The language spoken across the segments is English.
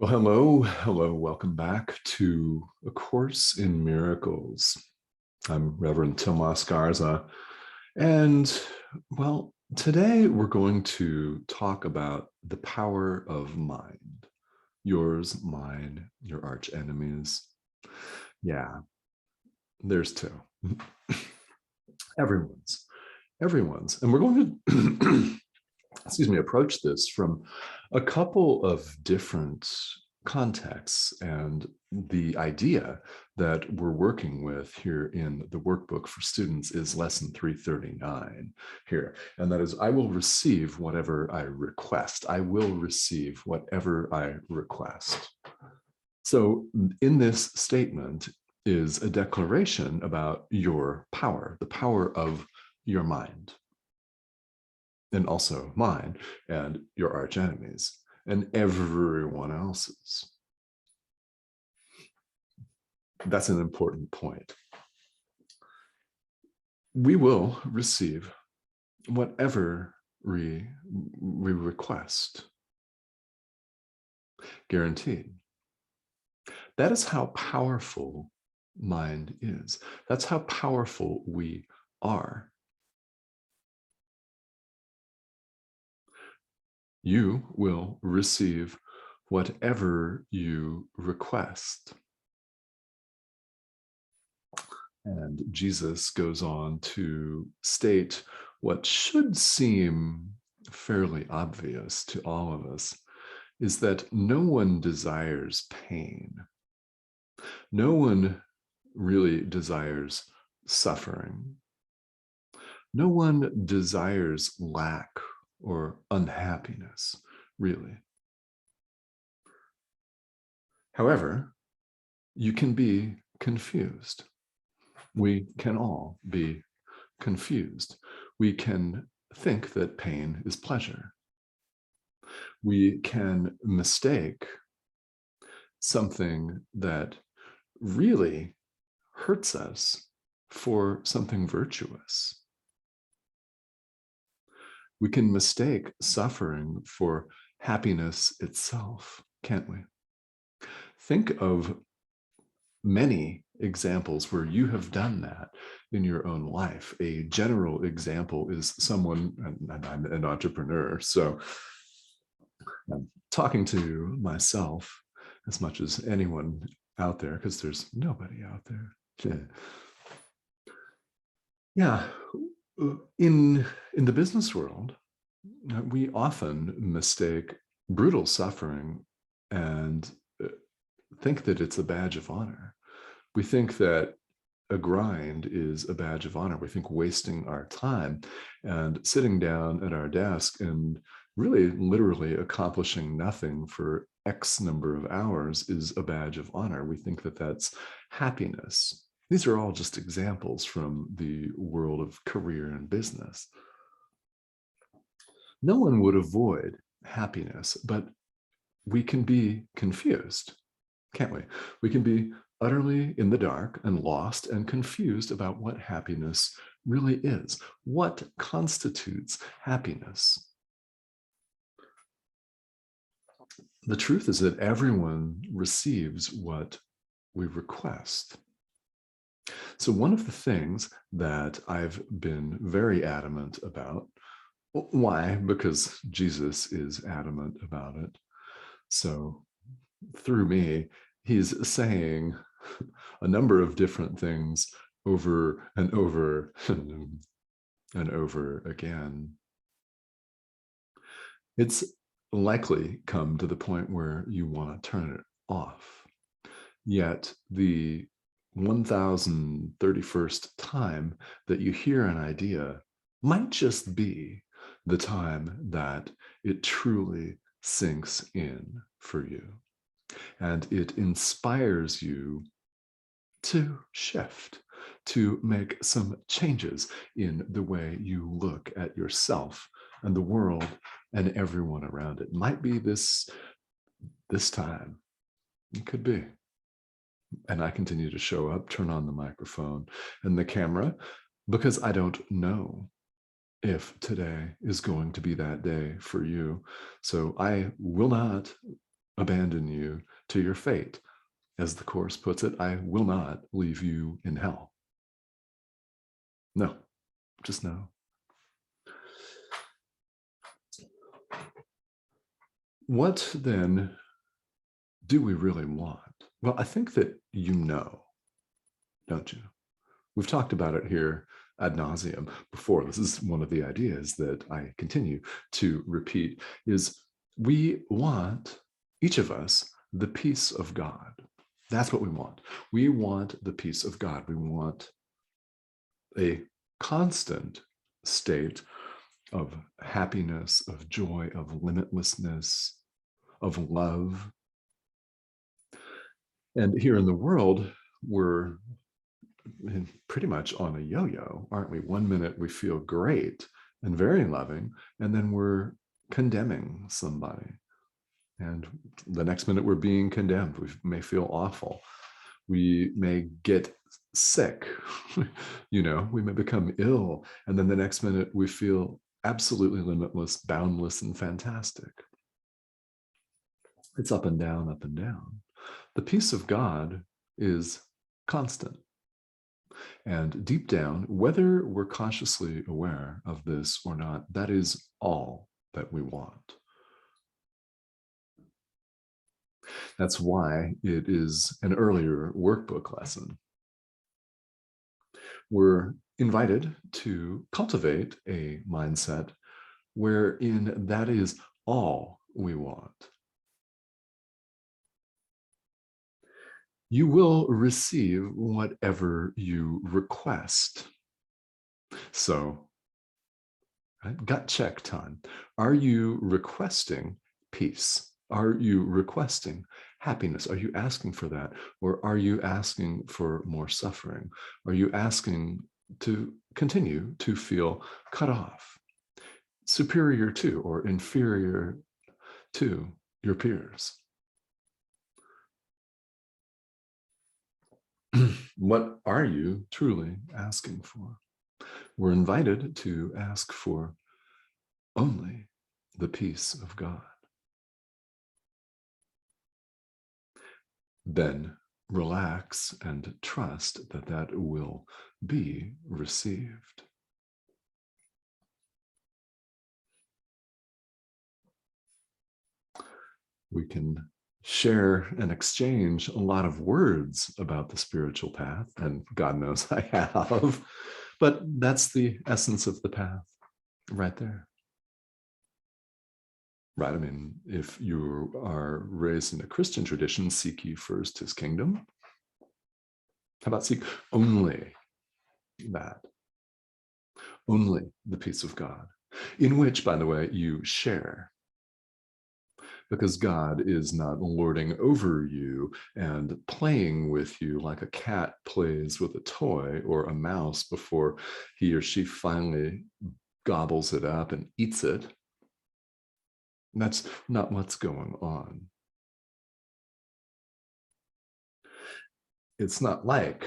Well, hello, welcome back to A Course in Miracles. I'm Reverend Tomas Garza, and today we're going to talk about the power of mind. Yours, mine, your arch enemies. Yeah, there's two. Everyone's. And we're going to approach this from a couple of different contexts. And the idea that we're working with here in the workbook for students is lesson 339 here. And that is, I will receive whatever I request. I will receive whatever I request. So in this statement is a declaration about your power, the power of your mind, and also mine and your arch enemies and everyone else's. That's an important point. We will receive whatever we request. Guaranteed. That is how powerful mind is. That's how powerful we are. You will receive whatever you request. And Jesus goes on to state what should seem fairly obvious to all of us, is that no one desires pain. No one really desires suffering. No one desires lack or unhappiness, really. However, you can be confused. We can all be confused. We can think that pain is pleasure. We can mistake something that really hurts us for something virtuous. We can mistake suffering for happiness itself, can't we? Think of many examples where you have done that in your own life. A general example is someone, and I'm an entrepreneur, so I'm talking to myself as much as anyone out there, because there's nobody out there. Yeah, in the business world, we often mistake brutal suffering and think that it's a badge of honor. We think that a grind is a badge of honor. We think wasting our time and sitting down at our desk and really literally accomplishing nothing for X number of hours is a badge of honor. We think that that's happiness. These are all just examples from the world of career and business. No one would avoid happiness, but we can be confused, can't we? We can be utterly in the dark and lost and confused about what happiness really is. What constitutes happiness? The truth is that everyone receives what we request. So one of the things that I've been very adamant about, why? Because Jesus is adamant about it. So through me, he's saying a number of different things over and over and over again. It's likely come to the point where you want to turn it off. Yet the 1031st time that you hear an idea might just be the time that it truly sinks in for you. And it inspires you to shift, to make some changes in the way you look at yourself and the world and everyone around it. Might be this time. It could be. And I continue to show up, turn on the microphone and the camera, because I don't know if today is going to be that day for you. So I will not abandon you to your fate. As the Course puts it, I will not leave you in hell. No, just no. What then do we really want? Well, I think that you know, don't you? We've talked about it here ad nauseum before. This is one of the ideas that I continue to repeat, is we want, each of us, the peace of God. That's what we want. We want the peace of God. We want a constant state of happiness, of joy, of limitlessness, of love. And here in the world, we're pretty much on a yo-yo, aren't we? One minute we feel great and very loving, and then we're condemning somebody. And the next minute we're being condemned. We may feel awful. We may get sick, we may become ill. And then the next minute we feel absolutely limitless, boundless, and fantastic. It's up and down, up and down. The peace of God is constant. And deep down, whether we're consciously aware of this or not, that is all that we want. That's why it is an earlier workbook lesson. We're invited to cultivate a mindset wherein that is all we want. You will receive whatever you request. So, gut check time. Are you requesting peace? Are you requesting happiness? Are you asking for that? Or are you asking for more suffering? Are you asking to continue to feel cut off, superior to or inferior to your peers? What are you truly asking for? We're invited to ask for only the peace of God. Then relax and trust that that will be received. We can share and exchange a lot of words about the spiritual path, and God knows I have, but that's the essence of the path right there. Right? I mean, if you are raised in a Christian tradition, seek ye first his kingdom. How about seek only that? Only the peace of God, in which, by the way, you share. Because God is not lording over you and playing with you like a cat plays with a toy or a mouse before he or she finally gobbles it up and eats it. That's not what's going on. It's not like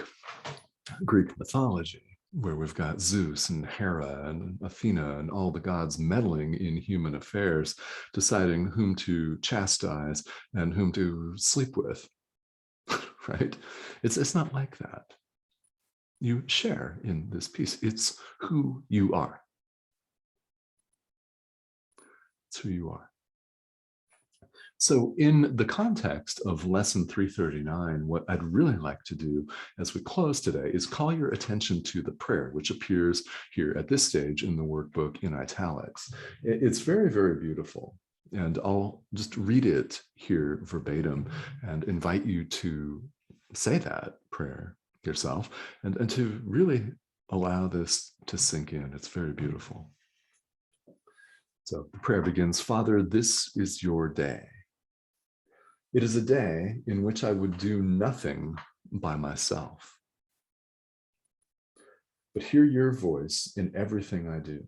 Greek mythology, where we've got Zeus and Hera and Athena and all the gods meddling in human affairs, deciding whom to chastise and whom to sleep with, right? It's not like that. You share in this peace. It's who you are. It's who you are. So in the context of lesson 339, what I'd really like to do as we close today is call your attention to the prayer, which appears here at this stage in the workbook in italics. It's very, very beautiful. And I'll just read it here verbatim and invite you to say that prayer yourself and to really allow this to sink in. It's very beautiful. So the prayer begins, Father, this is your day. It is a day in which I would do nothing by myself, but hear your voice in everything I do,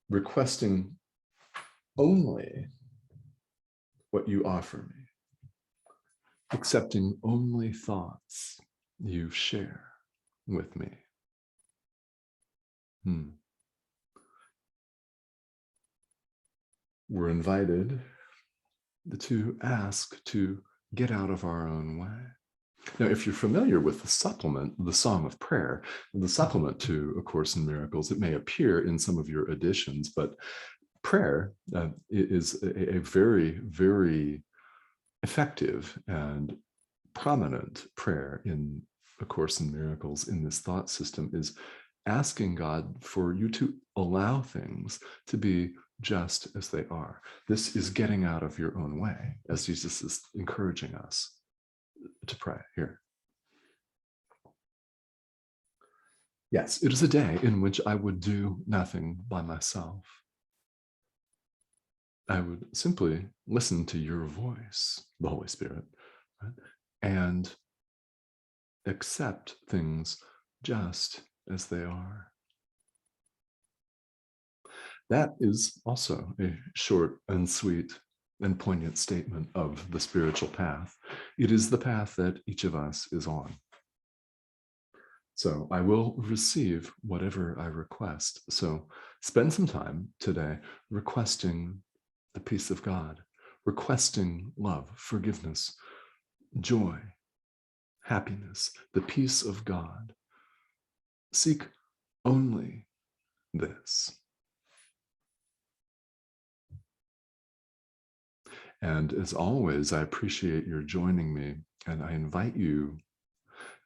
requesting only what you offer me, accepting only thoughts you share with me. we're invited to ask to get out of our own way. Now, if you're familiar with the supplement, the Song of Prayer, the supplement to A Course in Miracles, it may appear in some of your editions, but prayer is a very, very effective and prominent prayer in A Course in Miracles in this thought system is asking God for you to allow things to be just as they are. This is getting out of your own way, as Jesus is encouraging us to pray here. Yes, it is a day in which I would do nothing by myself. I would simply listen to your voice, the Holy Spirit, right? And accept things just as they are. That is also a short and sweet and poignant statement of the spiritual path. It is the path that each of us is on. So I will receive whatever I request. So spend some time today requesting the peace of God, requesting love, forgiveness, joy, happiness, the peace of God. Seek only this. And as always, I appreciate your joining me, and I invite you,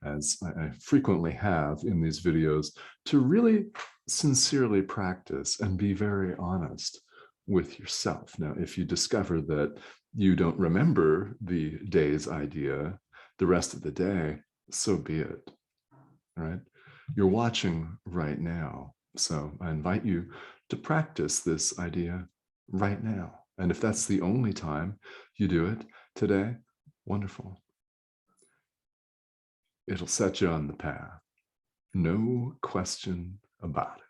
as I frequently have in these videos, to really sincerely practice and be very honest with yourself. Now, if you discover that you don't remember the day's idea the rest of the day, so be it, right? You're watching right now. So I invite you to practice this idea right now. And if that's the only time you do it today, wonderful. It'll set you on the path. No question about it.